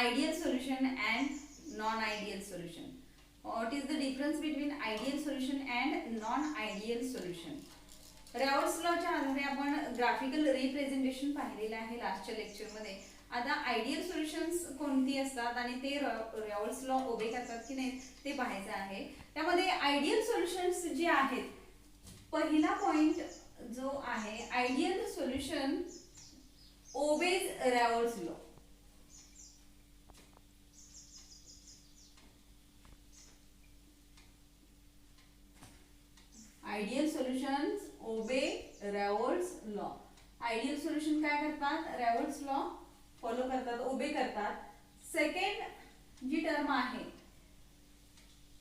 ideal solution and non-ideal solution. What is the difference between ideal solution and non-ideal solution? रेवॉल्स लॉच्या आधारे आपण graphical representation पाहिलेलं आहे लास्टच्या लेक्चरमध्ये. आता आयडियल सोल्युशन्स कोणती असतात आणि ते रेवॉल्स लॉ ओबे करतात की नाही ते पाहायचं आहे. त्यामध्ये आयडियल सोल्युशन्स जे आहेत, पहिला पॉइंट जो आहे, ideal solution obeys Raoult's law. Ideal solutions obey Raoult's law. Ideal solution काय करतात? रेवॉल्स लॉ फॉलो करतात, ओबे करतात. सेकंड जी टर्म आहे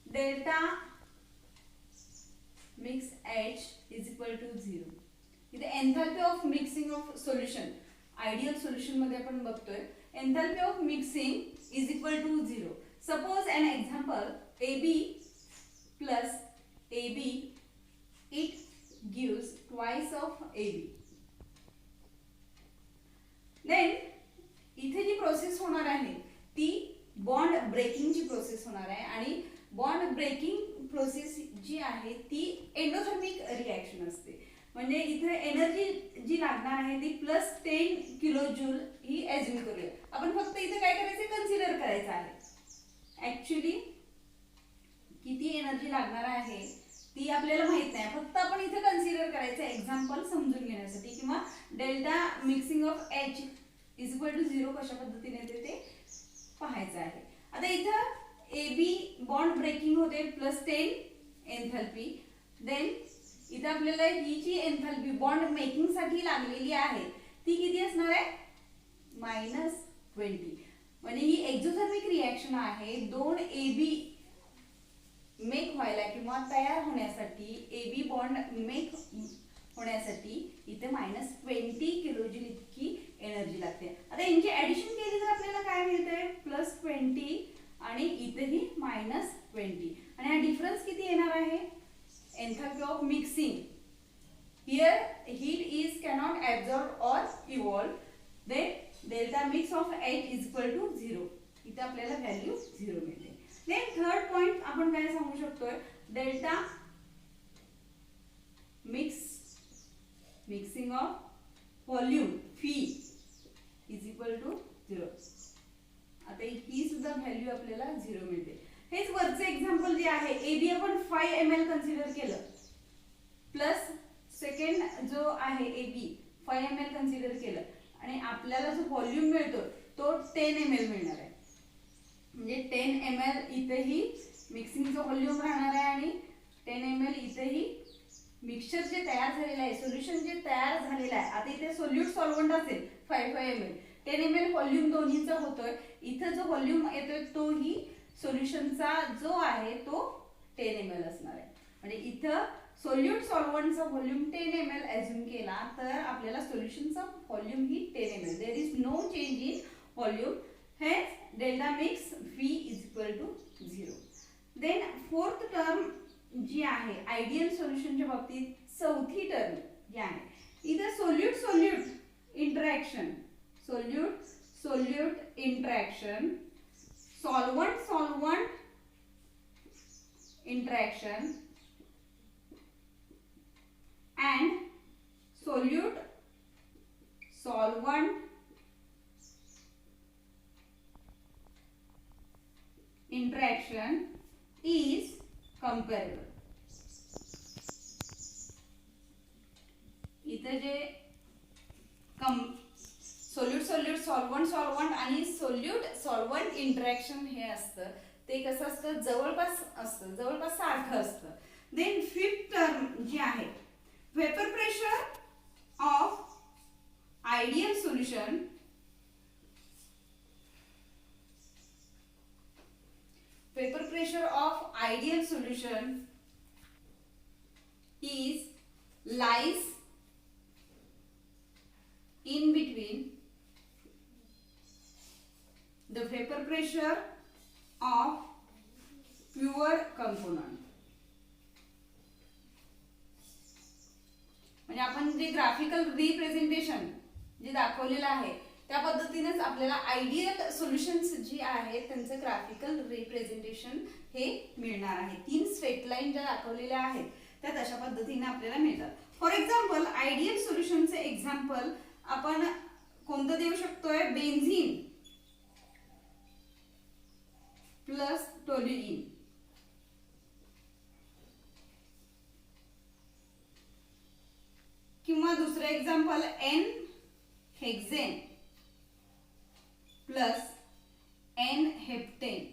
delta mix H is equal to 0. इथे enthalpy of mixing of solution ideal solution मध्ये आपण बघतोय enthalpy of mixing is equal to 0. Suppose an example AB plus AB, it gives twice of AB. Then इथे जी process होणार आहे ती bond breaking ची process होणार आहे आणि बॉन्ड ब्रेकिंग प्रोसेस जी आहे ती एंडोथर्मिक रिएक्शन असते. म्हणजे इथे एनर्जी जी लागणार आहे ती +10 किलो जूल ही एज्युम करूया आपण. फक्त इथे काय करायचं, कन्सिडर करायचं आहे. ऍक्च्युली किती एनर्जी लागणार आहे ती आपल्याला माहित नाही, फक्त आपण इथे कन्सिडर करायचं एक्झाम्पल समजून घेण्यासाठी. किंवा delta mixing of H is equal to 0 कशा पद्धतीने येते ते पाहायचं आहे. आता इथं AB बॉन्ड ब्रेकिंग होते +10 एन्थॅल्पी. देन इथे आपल्याला ही जी एन्थॅल्पी बॉन्ड मेकिंग साठी लागलेली आहे ती किती असणार आहे? -20. म्हणजे ही एक्झोथर्मिक रिएक्शन आहे. 2 AB मेक व्हायला किंवा तयार होण्यासाठी, AB बॉन्ड मेक होण्यासाठी इथे -20 किलोजूल इतकी एनर्जी लागते. आता यांची ऍडिशन केली तर आपल्याला काय मिळते? +20 आणि इथेही -20. आणि हा डिफरन्स किती येणार आहे? एन्थॅल्पी of mixing. Here heat is cannot absorb or evolve. Then delta mix of H is equal to 0. इथे आपल्याला व्हॅल्यू 0 मिळते. देन थर्ड पॉइंट आपण काय सांगू शकतोय? Delta mixing of volume phi is equal to 0. आता ही सुद्धा व्हॅल्यू आपल्याला 0 मिळते. हेच वरचे एक्झाम्पल जे आहे, AB आपण 5 ml कन्सिडर केलं प्लस सेकंड जो आहे AB 5 ml कन्सिडर केलं आणि आपल्याला जो व्हॉल्यूम मिळतो तो 10 ml मिळणार आहे. म्हणजे 10 ml इथेही मिक्सिंगचं व्हॉल्यूम राहणार आहे आणि 10 ml इथेही मिक्सचर जे तयार झालेलं आहे, सोल्युशन जे तयार झालेलं आहे. आता इथे सोल्यूट सॉल्व्हंट असेल 5 ml, 10 ml व्हॉल्यूम दोन्हीचा होतोय. इथे जो व्हॉल्यूम येतोय तो ही सोल्युशनचा जो आहे तो 10 ml असणार आहे. म्हणजे इथं सोल्यूट सॉल्व्हंटचा व्हॉल्यूम 10 ml एज्युम केला तर आपल्याला सोल्युशनचा व्हॉल्यूम ही 10 ml. There is no change in volume. हेच delta mix V is equal to 0. Then fourth term जी आहे आयडियल सोल्युशनच्या बाबतीत, चौथी टर्म जी आहे इथे solute interaction, solute interaction, solvent interaction and solute solvent interaction is comparable. इथे जे सोल्यूट सॉल्वंट आणि सोल्यूट सॉल्वंट इंटरॅक्शन हे असतं ते कसं असतं, जवळपास असतं, जवळपास सारखं असतं. देन फिफ्थ टर्म जी आहे vapor pressure of ideal solution is lies in between the vapor pressure of pure component. म्हणजे आपण जे ग्राफिकल रिप्रेझेंटेशन जे दाखवलेलं आहे त्या पद्धतीनेच आपल्याला आयडियल सोल्युशन्स जी आहेत त्यांचं ग्राफिकल रिप्रेझेंटेशन हे मिळणार आहे. 3 स्ट्रेट लाईन ज्या दाखवलेल्या आहेत त्या तशा पद्धतीने आपल्याला मिळतात. फॉर एक्झाम्पल आयडियल सोल्युशनचे एक्झाम्पल आपण कोणतं देऊ शकतोय? बेन्झीन प्लस टोल्युईन, किंवा दुसरं example n hexane plus n heptane.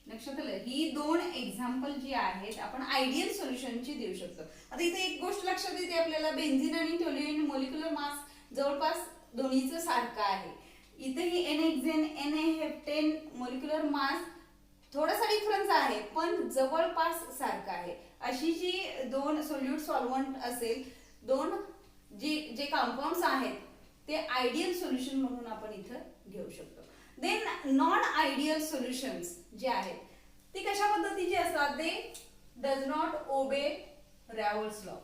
लक्षात आलं? ही 2 एक्झाम्पल जी आहेत आपण आयडियल सोल्युशनची देऊ शकतो. आता इथे एक गोष्ट लक्षात येते आपल्याला, बेन्झीन आणि टोल्युईन मोलिक्युलर मास जवळपास दोन्हीचं सारखं आहे. इथेही N hexane N heptane molecular mass थोडासा डिफरन्स आहे पण जवळपास सारखं आहे. अशी जी 2 सोल्यूट सॉल्व्हंट असेल, 2 जे कंपाऊंड्स आहेत ते आयडियल सोल्युशन म्हणून आपण इथं घेऊ शकतो. देन नॉन आयडियल सोल्युशन्स जे आहेत ती कशा पद्धतीची असतात? ते does not obey रॅव्हल्स law.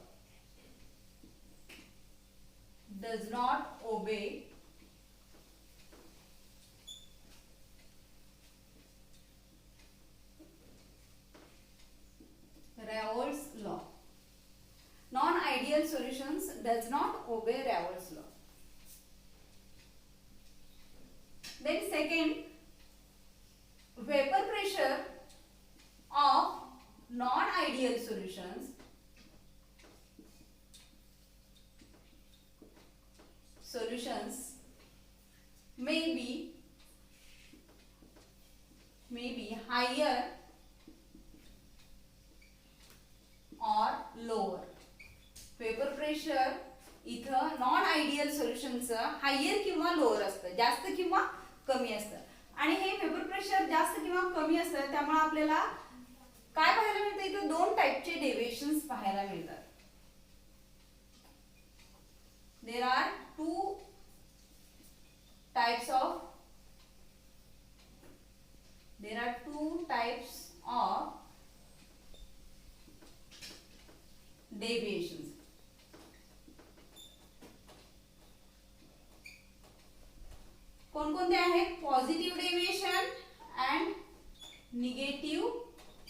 Does not obey Raoult's law. Non-ideal solutions does not obey Raoult's law. Then second, vapor pressure of non-ideal solutions may be higher or lower. Vapour pressure इथं non ideal सोल्युशनचं higher किंवा lower असतं, जास्त किंवा कमी असतं. आणि हे vapour pressure जास्त किंवा कमी असतं त्यामुळे आपल्याला काय पाहायला मिळतं? इथं 2 टाइपचे डेव्हिएशन्स पाहायला मिळतात. There are 2 types of deviations. कोणकोणते आहेत? Positive deviation and negative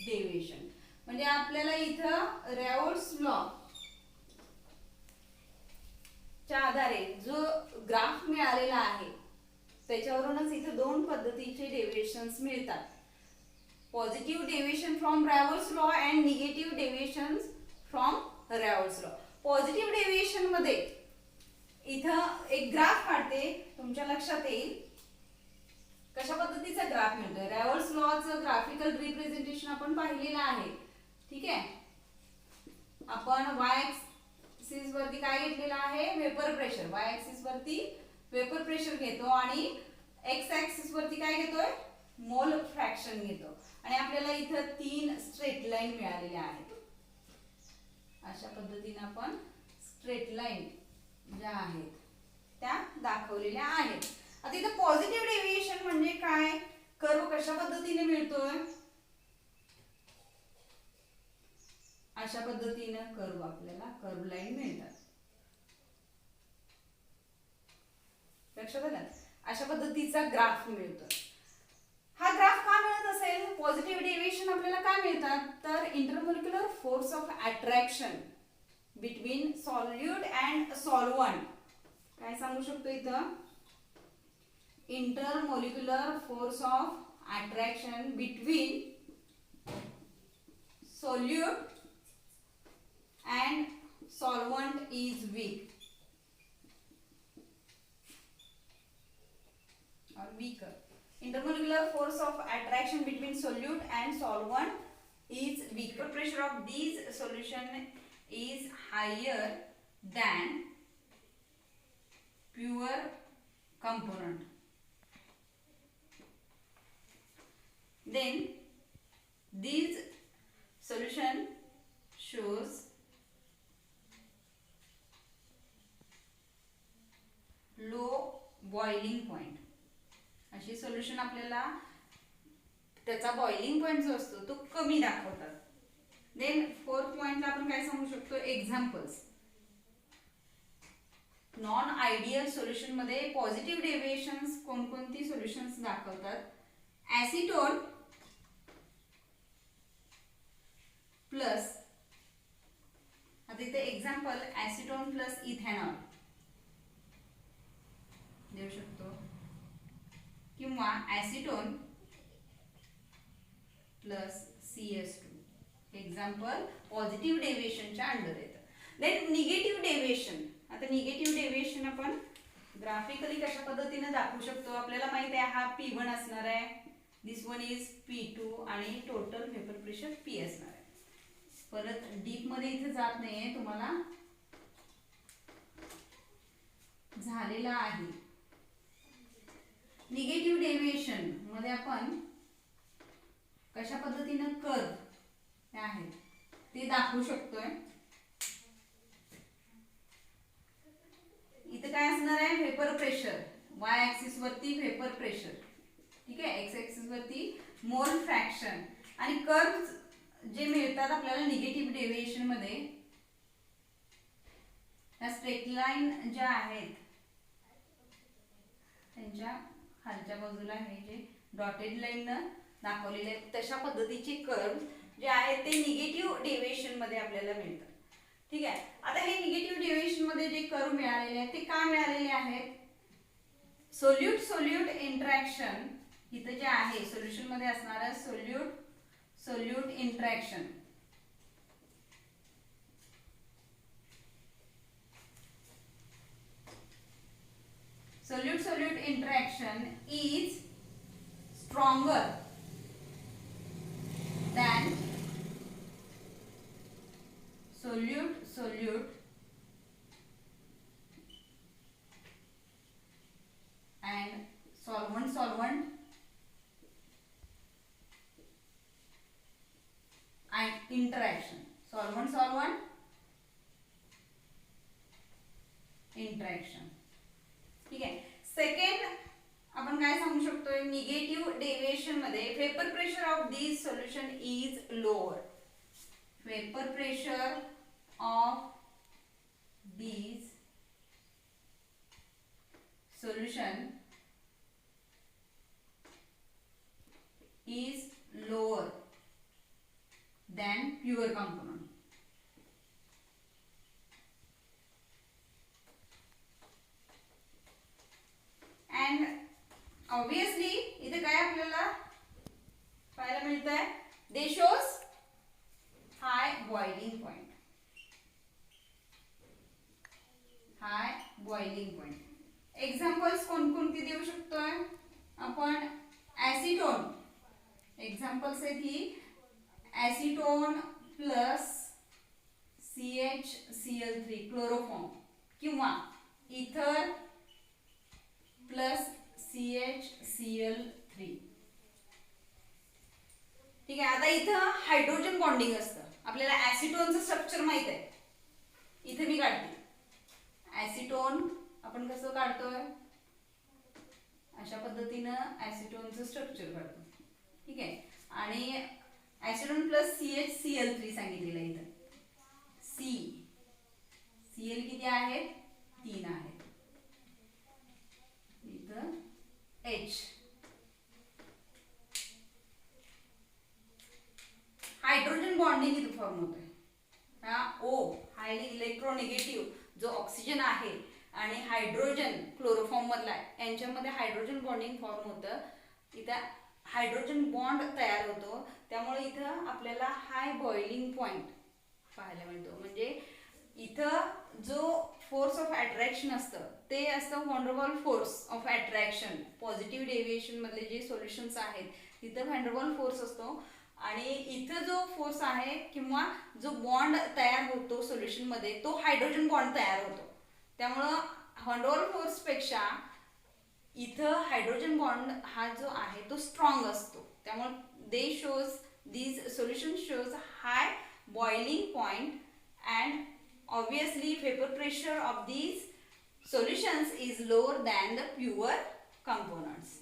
deviation. म्हणजे आपल्याला इथं रॅओल्ट्स लॉ च्या आधारे जो ग्राफ मिळालेला आहे त्याच्यावरूनच इथं 2 पद्धतीचे डेव्हिएशन्स मिळतात. Positive deviation from Raoult's law and negative deviations from Raoult's law. Positive deviation मध्ये इथं एक ग्राफ काढते, तुमच्या लक्षात येईल कशा पद्धतीचा ग्राफ मिळतोय. रॅओल्ट्स लॉचं ग्राफिकल रिप्रेझेंटेशन आपण पाहिलेलं आहे. ठीक आहे, आपण y ऍक्सिस वरती काय घेतलेलं आहे? Vapour pressure. y ऍक्सिस वरती वेपर प्रेशर घेतो आणि x ऍक्सिस वरती काय घेतोय? मोल फ्रॅक्शन घेतो. आणि आपल्याला इथं 3 स्ट्रेट लाईन मिळालेल्या आहेत. अशा पद्धतीने आपण स्ट्रेट लाईन ज्या आहेत त्या दाखवलेल्या आहेत. आता इथं पॉझिटिव्ह डेव्हिएशन म्हणजे काय? कर्व कशा पद्धतीने मिळतोय? अशा पद्धतीने कर्व आपल्याला कर्व लाईन मिळतात. लक्षात आलं? अशा पद्धतीचा ग्राफ मिळतो. हा ग्राफ का मिळत असेल? पॉझिटिव्ह डेव्हिएशन आपल्याला काय मिळतात? तर intermolecular force of attraction between solute and solvent. काय सांगू शकतो इथं? Intermolecular force of attraction between solute and solvent is weak or weaker. Intermolecular force of attraction between solute and solvent is weak. The pressure of these solution is higher than pure component. Then this solution shows low boiling point. अशी solution आपल्याला त्याचा boiling point जो असतो तो कमी दाखवतात. Then 4th पॉइंटला आपण काय सांगू शकतो? एक्झाम्पल्स. नॉन आयडियल सोल्युशन मध्ये पॉझिटिव्ह डेव्हिएशन्स कोणकोणती सोल्युशन्स दाखवतात? ऍसिटोन प्लस, आता इथे एक्झाम्पल ऍसिटोन प्लस इथेनॉल देऊ शकतो, किंवा acetone plus CS2 example positive डेव्हिएशनच्या अंडर येतं. Then negative deviation. आता निगेटिव्ह डेव्हिएशन आपण ग्राफिकली कशा पद्धतीने दाखवू शकतो? आपल्याला माहित आहे हा P1 असणार आहे, दिस वन इज P2 आणि टोटल वेपर प्रेशर P असणार आहे. परत डीप मध्ये इथे जात नाहीये, तुम्हाला झालेला आहे. निगेटिव्ह डेव्हिएशन मध्ये आपण कशा पद्धतीने कर्व आहे ते दाखवू शकतोय. इथे काय असणार आहे? व्हेपर प्रेशर, वाय ऍक्सिस वरती व्हेपर प्रेशर, ठीक आहे, एक्स ऍक्सिस वरती मोल फ्रॅक्शन, आणि कर्व जे मिळतात आपल्याला निगेटिव्ह डेव्हिएशन मध्ये, त्या स्ट्रेट लाईन ज्या आहेत त्यांच्या खालच्या बाजूला हे जे डॉटेड लाईन दाखवलेले आहेत तशा पद्धतीचे कर्व जे आहेत ते निगेटिव्ह डेव्हिएशन मध्ये आपल्याला मिळतात. ठीक आहे. आता हे निगेटिव्ह डेव्हिएशन मध्ये जे कर्व मिळालेले आहेत ते का मिळालेले आहेत? सोल्यूट सोल्यूट इंटरॅक्शन इथे जे आहे सोल्युशन मध्ये असणारा solute interaction, solute interaction is stronger than solute and solvent and interaction, solvent interaction. ठीक आहे. सेकंड आपण काय सांगू शकतोय? निगेटिव्ह डेव्हिएशन मध्ये vapour pressure of this solution is lower. Vapour pressure of this solution is lower than pure component. And obviously इथे काय आपल्याला पाहायला मिळतंय? They shows high boiling point. High boiling point. Examples कोणकोणती देऊ शकतोय आपण? ऍसिटोन. एक्झाम्पल्स आहेत ही ऍसिटोन प्लस CHCl3 क्लोरोफॉर्म, किंवा इथर प्लस CHCl3. ठीक आहे. आता इथं हायड्रोजन बॉन्डिंग असतं. आपल्याला ऍसिटोनचं स्ट्रक्चर माहित आहे. इथे मी काढते ऍसिटोन. आपण कसं काढतोय? अशा पद्धतीनं ऍसिटोनचं स्ट्रक्चर काढतो. ठीक आहे. आणि ऍसिटोन प्लस CHCl3 सांगितलेलं आहे इथं. Cl किती आहेत? 3 आहेत. इथं H. हायड्रोजन बॉन्डिंग इथं फॉर्म होतोय. हा O हायली इलेक्ट्रोनिगेटिव्ह जो ऑक्सिजन आहे आणि हायड्रोजन क्लोरोफॉर्म मधला यांच्यामध्ये हायड्रोजन बॉन्डिंग फॉर्म होतं. इथं हायड्रोजन बॉन्ड तयार होतो. त्यामुळे इथं आपल्याला हाय बॉइलिंग पॉइंट पाहायला मिळतो. म्हणजे इथं जो फोर्स ऑफ अट्रॅक्शन असतं ते असतं van force of attraction. Positive deviation मधले जे सोल्युशन्स आहेत तिथं व्हॅन फोर्स असतो, आणि इथं जो फोर्स आहे किंवा जो बॉन्ड तयार होतो सोल्युशन मध्ये तो हायड्रोजन बॉन्ड तयार होतो. त्यामुळं व्हॅन फोर्स पेक्षा इथं हायड्रोजन बॉन्ड हा जो आहे तो स्ट्रॉंग असतो. त्यामुळे these solutions shows high boiling point, and obviously vapor pressure of these solutions is lower than the pure components.